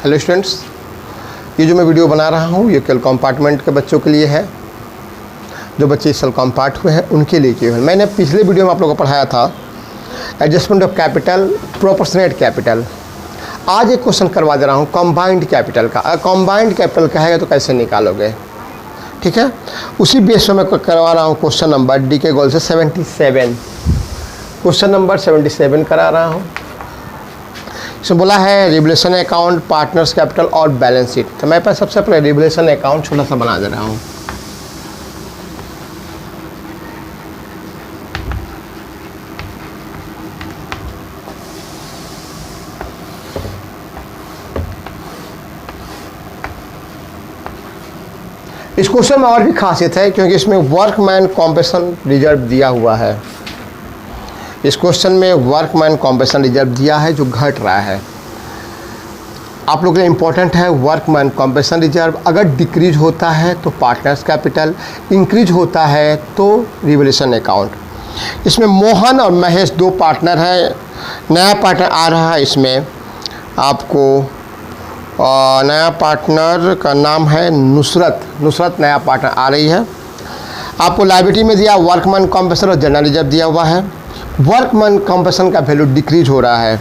Hello students, ये जो मैं वीडियो बना रहा हूँ ये केवल कंपार्टमेंट के बच्चों के लिए है। जो बच्चे इस साल कंपार्ट हुए हैं उनके लिए केवल। मैंने पिछले वीडियो में आप लोगों को पढ़ाया था adjustment of capital, proportionate capital. आज एक क्वेश्चन करवा दे रहा हूँ कंबाइंड कैपिटल का। अगर कंबाइंड कैपिटल कहेगा तो कैसे निकालोगे, ठीक है। उसी बेस पर मैं करवा रहा हूँ क्वेश्चन नंबर डी के गोल से 77। क्वेश्चन नंबर 77 करा रहा हूँ। इसमें बोला है रिवोल्यूशन अकाउंट, पार्टनर्स कैपिटल और बैलेंस शीट। तो मैं पास सबसे पहले रिवोल्यूशन अकाउंट छोटा सा बना दे रहा हूँ। इस क्वेश्चन में और भी खासियत है क्योंकि इसमें वर्कमैन कॉम्पेंसेशन रिजर्व दिया हुआ है। इस क्वेश्चन में वर्कमैन कॉम्पेंसेशन रिजर्व दिया है जो घट रहा है। आप लोग के लिए इम्पोर्टेंट है वर्कमैन कॉम्पेंसेशन रिजर्व। अगर डिक्रीज होता है तो पार्टनर्स कैपिटल, इंक्रीज होता है तो रिवोल्यूशन अकाउंट। इसमें मोहन और महेश दो पार्टनर हैं। नया पार्टनर आ रहा है इसमें आपको, नया पार्टनर का नाम है नुसरत नया पार्टनर आ रही है। आपको लायबिलिटी में दिया वर्कमैन कॉम्पेंसेशन और जनरल रिजर्व दिया हुआ है। वर्कमैन कॉम्पेंसेशन का वैल्यू डिक्रीज हो रहा है।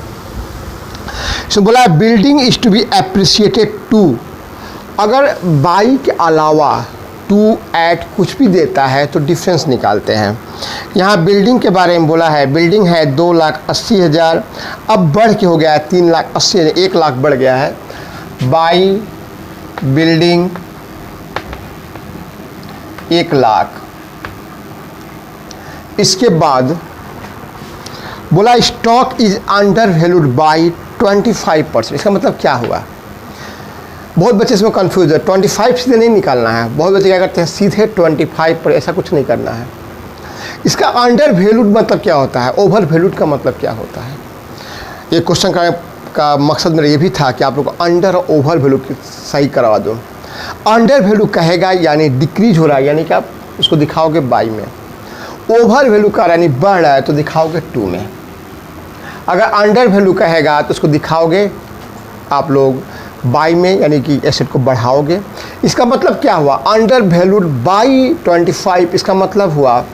इसमें बोला है building is to be appreciated too. अगर बाई के अलावा टू एट कुछ भी देता है तो डिफरेंस निकालते हैं। यहाँ बिल्डिंग के बारे में बोला है, बिल्डिंग है 2,80,000, अब बढ़ के हो गया है 3,80,000, 1 लाख बढ़ गया है। By building 1 lakh. इसके बाद बोला stock is under valued by 25%। इसका मतलब क्या हुआ? बहुत बच्चे इसमें कंफ्यूज है। 25 सीधे नहीं निकालना है। बहुत बच्चे क्या करते हैं सीधे 25 पर, ऐसा कुछ नहीं करना है। इसका अंडर वैल्यूड मतलब क्या होता है, ओवर वैल्यूड का मतलब क्या होता है। ये क्वेश्चन का मकसद मेरा ये भी था कि आप लोग को अंडर और ओवर वैल्यू सही करवा दो। अंडर वैल्यू कहेगा यानी डिक्रीज हो रहा है, यानी कि आप उसको दिखाओगे बाई में। ओवर वैल्यू का यानी बढ़ रहा है तो दिखाओगे 2 में। अगर अंडर वैल्यू कहेगा तो उसको दिखाओगे आप लोग बाई में, यानी कि एसेट को बढ़ाओगे। इसका मतलब क्या हुआ, अंडर वैल्यूड बाई 25। इसका मतलब हुआ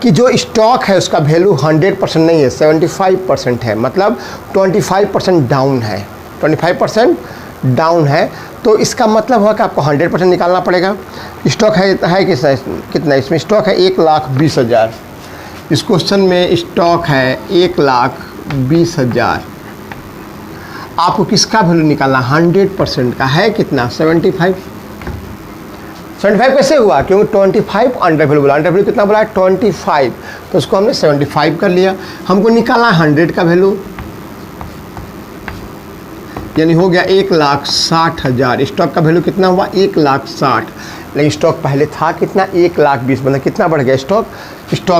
कि जो स्टॉक है उसका वैल्यू 100% नहीं है, 75% है। मतलब 25% डाउन है, 25% डाउन है। तो इसका मतलब हुआ कि आपको 100% निकालना पड़ेगा। स्टॉक है कितना इसमें स्टॉक है 1,20,000। इस क्वेश्चन में स्टॉक है 1,20,000। आपको किसका वैल्यू निकालना, 100% का है कितना, 75। 75 कैसे हुआ, क्योंकि 25 अंडर वैल्यू बोला। अंडर वैल्यू कितना बोला है 25, तो उसको हमने 75 कर लिया। हमको निकालना 100 का वैल्यू, यानी हो गया 1,60,000। स्टॉक का वैल्यू कितना हुआ 1,60,000, लेकिन स्टॉक पहले था कितना 1,20,000। मतलब कितना बढ़ गया स्टॉक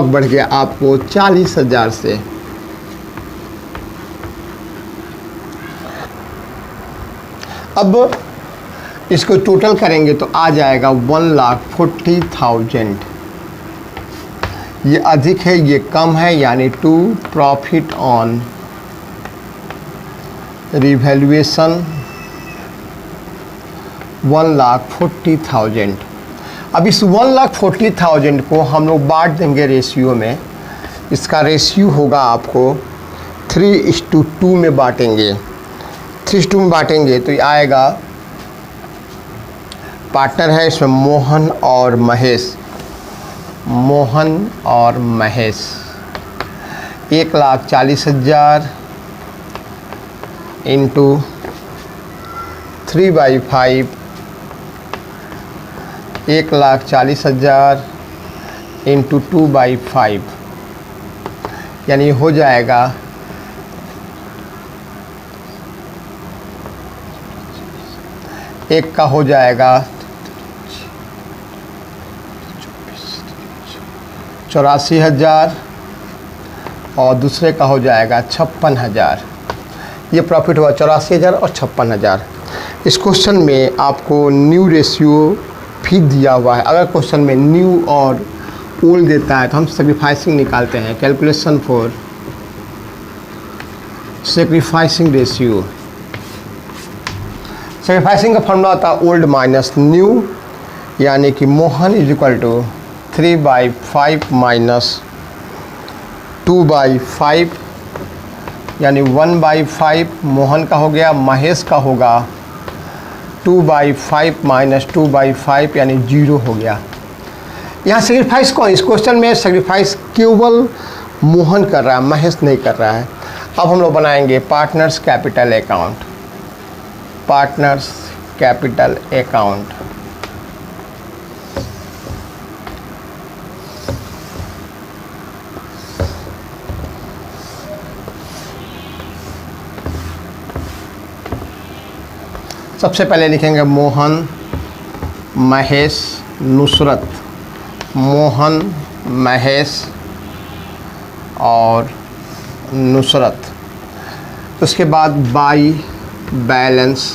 बढ़ गया आपको 40,000 से। अब इसको टोटल करेंगे तो आ जाएगा 1,40,000। ये अधिक है ये कम है, यानी टू प्रॉफिट ऑन रिवैल्यूएशन 1,40,000। अब इस 1,40,000 को हम लोग बांट देंगे रेशियो में। इसका रेशियो होगा आपको 3:2 में बांटेंगे। 3:2 में बांटेंगे तो ये आएगा, पार्टनर है इसमें मोहन और महेश। 1,40,000 इंटू 3/5, 1,40,000 इंटू 2/5, यानी हो जाएगा एक का हो जाएगा 84,000 और दूसरे का हो जाएगा 56,000। ये प्रॉफिट हुआ 84,000 और 56,000। इस क्वेश्चन में आपको न्यू रेशियो भी दिया हुआ है। अगर क्वेश्चन में न्यू और ओल्ड देता है तो हम सैक्रिफाइसिंग निकालते हैं। Calculation for sacrificing ratio sacrificing का फॉर्मूला होता है ओल्ड माइनस न्यू, यानी कि Mohan is equal to 3/5 minus 2/5, यानी 1/5 मोहन का हो गया, महेश का होगा 2/5 माइनस 2/5 यानी 0 हो गया। यहाँ सेक्रीफाइस कौन, इस क्वेश्चन में सेक्रीफाइस केवल मोहन कर रहा है, महेश नहीं कर रहा है। अब हम लोग बनाएंगे partners capital account. Partners capital account. सबसे पहले लिखेंगे मोहन, महेश, नुसरत। मोहन, महेश और नुसरत। उसके बाद बाई बैलेंस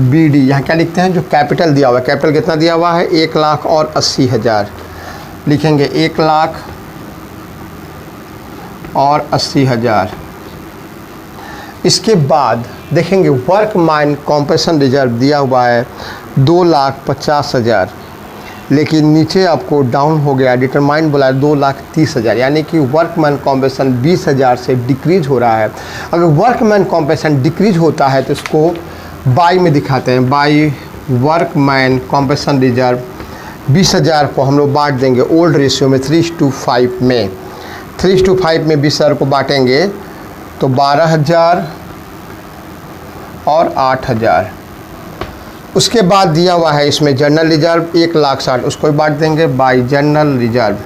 BD। यहाँ क्या लिखते हैं, जो कैपिटल दिया हुआ है, कैपिटल कितना दिया हुआ है 1,80,000, लिखेंगे 1,80,000। इसके बाद देखेंगे वर्कमैन कॉम्पेंसेशन रिजर्व दिया हुआ है 2,50,000, लेकिन नीचे आपको डाउन हो गया, डिटरमाइंड बोला है 2,30,000, यानी कि वर्कमैन कॉम्पेंसेशन 20,000 से डिक्रीज हो रहा है। अगर वर्कमैन कॉम्पेंसेशन डिक्रीज होता है तो इसको बाई में दिखाते हैं, बाई वर्कमैन कॉम्पेंसेशन रिजर्व 20,000 को हम लोग बांट देंगे ओल्ड रेशियो में 3:5 में। 3:5 में 20,000 को बांटेंगे तो 12,000 और 8,000। उसके बाद दिया हुआ है इसमें जनरल रिजर्व 1,60,000, उसको भी बांट देंगे बाई जनरल रिजर्व।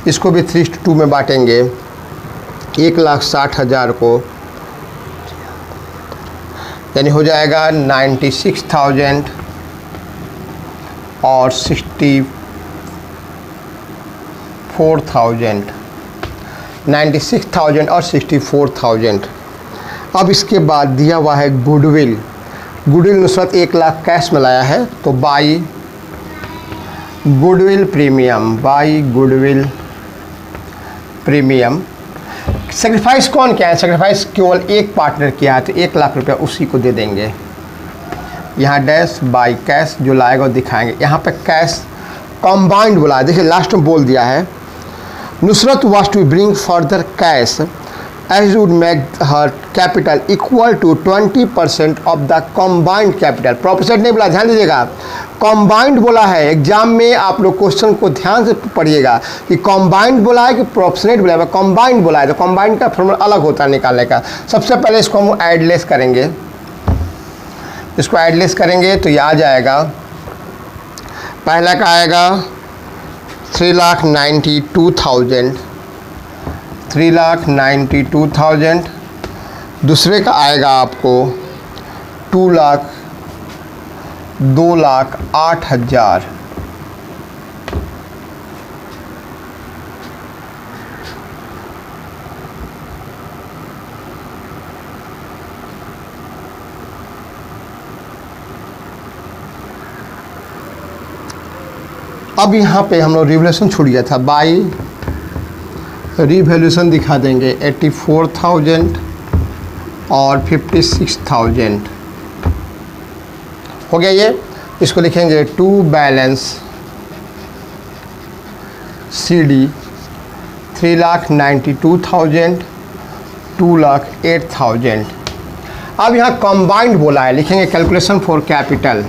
इसको भी 3:2 में बांटेंगे 1,60,000 को, यानी हो जाएगा 96,000 और 64,000। 96,000 और 64,000। अब इसके बाद दिया हुआ है गुडविल। गुडविल नुसरत 1,00,000 कैश में लाया है तो by goodwill premium, by goodwill premium. Sacrifice कौन क्या है, सेक्रीफाइस केवल एक पार्टनर किया है तो 1,00,000 रुपया उसी को दे देंगे। यहाँ डैश बाई कैश जो लाएगा वो दिखाएंगे। यहाँ पे कैश कॉम्बाइंड बोला है, देखिए लास्ट में बोल दिया है Nusrat was to bring further cash as would make her capital equal to 20% of the combined capital। Proportionate नहीं बोला, ध्यान दीजिएगा, कॉम्बाइंड बोला है। एग्जाम में आप लोग क्वेश्चन को ध्यान से पढ़िएगा कि कॉम्बाइंड बोला है कि प्रोपोर्शनेट बोला है। कॉम्बाइंड बोला है तो कॉम्बाइंड का फॉर्मूला अलग होता है निकालने का। सबसे पहले इसको हम एडलेस करेंगे, इसको एडलेस करेंगे तो ये आ जाएगा, पहला का आएगा 3,92,000, 3,92,000। दूसरे का आएगा आपको 2,08,000। अब यहाँ पे हम लोग रिवैल्यूएशन छूट गया था, बाई रिवैल्यूएशन दिखा देंगे 84,000 और 56,000 हो गया ये। इसको लिखेंगे टू बैलेंस CD 3,92,000, 2,08,000। अब यहाँ कंबाइंड बोला है, लिखेंगे calculation for capital,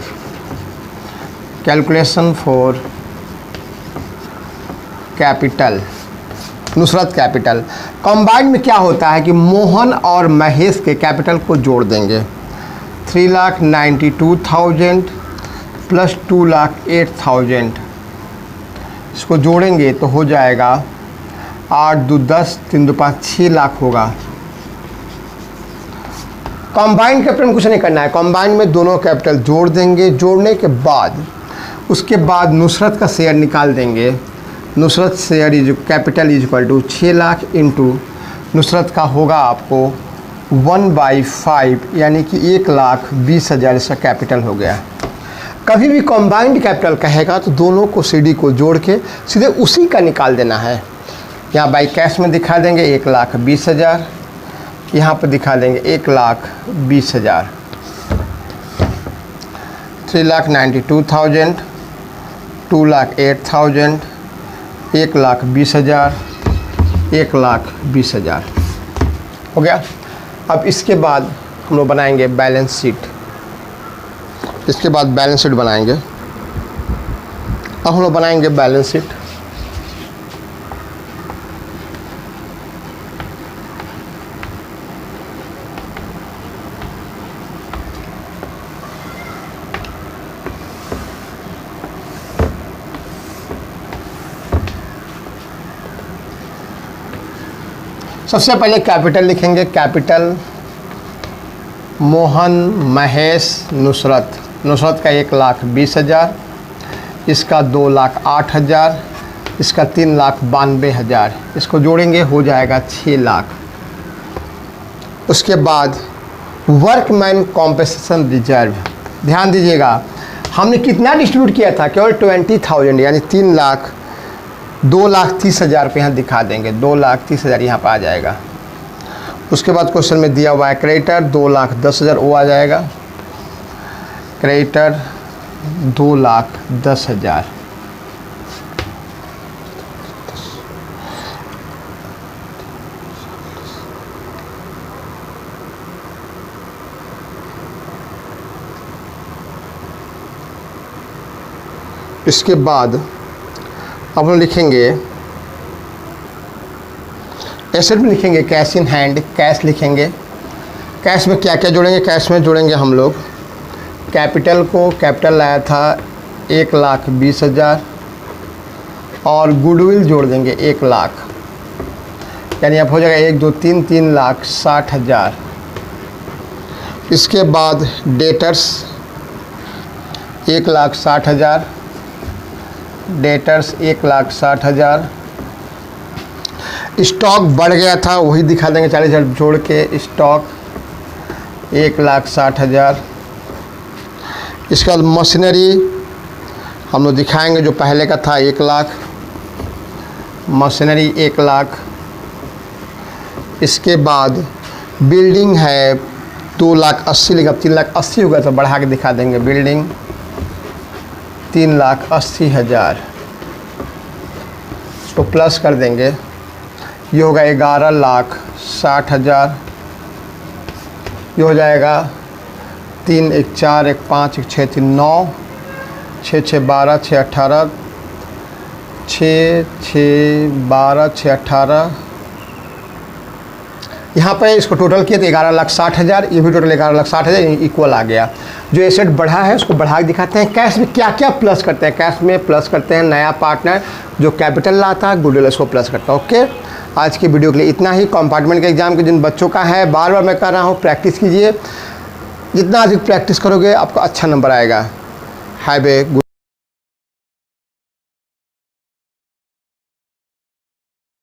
calculation for capital Nusrat capital. Combined में क्या होता है कि मोहन और महेश के कैपिटल को जोड़ देंगे 3,92,000 प्लस 2,08,000, इसको जोड़ेंगे तो हो जाएगा 8 2 10 3 2 5 6 लाख होगा। कंबाइंड कैपिटल में कुछ नहीं करना है, कंबाइंड में दोनों कैपिटल जोड़ देंगे। जोड़ने के बाद उसके बाद नुसरत का शेयर निकाल देंगे। Nusrat share is capital is equal to 6 lakh into Nusrat का होगा आपको 1/5 यानी कि 1,20,000 इसका कैपिटल हो गया। कभी भी कॉम्बाइंड कैपिटल कहेगा तो दोनों को CD को जोड़ के सीधे उसी का निकाल देना है। यहाँ बाई कैश में दिखा देंगे 1,20,000, यहाँ पर दिखा देंगे 1,20,000। 3,92,000, 2,08,000, 1,20,000, 1,20,000 हो गया। अब इसके बाद हम लोग बनाएंगे बैलेंस शीट। इसके बाद बैलेंस शीट बनाएंगे। अब हम लोग बनाएंगे बैलेंस शीट। सबसे पहले कैपिटल लिखेंगे। कैपिटल मोहन, महेश, नुसरत। नुसरत का 1,20,000, इसका 2,08,000, इसका 3,92,000। इसको जोड़ेंगे हो जाएगा 6 लाख। उसके बाद वर्कमैन कॉम्पेंसेशन रिजर्व, ध्यान दीजिएगा हमने कितना डिस्ट्रीब्यूट किया था, केवल 20,000 यानी 3 लाख। 2,30,000 पे यहाँ दिखा देंगे, 2,30,000 यहाँ पर आ जाएगा। उसके बाद क्वेश्चन में दिया हुआ है क्रेडिटर 2,10,000 वो आ जाएगा। क्रेडिटर 2,10,000। इसके बाद अब हम लिखेंगे एसेट में, लिखेंगे कैश इन हैंड। कैश लिखेंगे। कैश में क्या क्या जोड़ेंगे? कैश में जोड़ेंगे हम लोग कैपिटल को, कैपिटल लाया था 1,20,000 और गुडविल जोड़ देंगे 1 लाख, यानी अब हो जाएगा 1, 2, 3, 3,60,000। इसके बाद डेटर्स 1,60,000, डेटर्स 1,60,000। स्टॉक बढ़ गया था वही दिखा देंगे 40,000 जोड़ के। स्टॉक 1,60,000। इसके बाद मशीनरी हम लोग दिखाएंगे जो पहले का था 1 लाख, मशीनरी 1 लाख। इसके बाद बिल्डिंग है 2,80,000, लेकिन अब 3,80,000 हो गया तो बढ़ा के दिखा देंगे। बिल्डिंग 3,80,000, इसको प्लस कर देंगे, ये होगा 11,60,000। ये हो जाएगा 3, 1, 4, 1, 5, 1, 6, 3, 9, 6, 6, 12, 6, 18, 6, 6, 12, 6, 18। यहाँ पे इसको टोटल किया तो 11,60,000, ये भी टोटल 11,60,000 इक्वल आ गया। जो एसेट बढ़ा है उसको बढ़ा के दिखाते हैं। कैश में क्या क्या प्लस करते हैं? कैश में प्लस करते हैं नया पार्टनर जो कैपिटल लाता है, गुडविल, इसको प्लस करता है। ओके, आज की वीडियो के लिए इतना ही। कंपार्टमेंट के एग्जाम के जिन बच्चों का है, बार बार मैं कर रहा हूँ, प्रैक्टिस कीजिए। जितना अधिक प्रैक्टिस करोगे आपका अच्छा नंबर आएगा। Have a good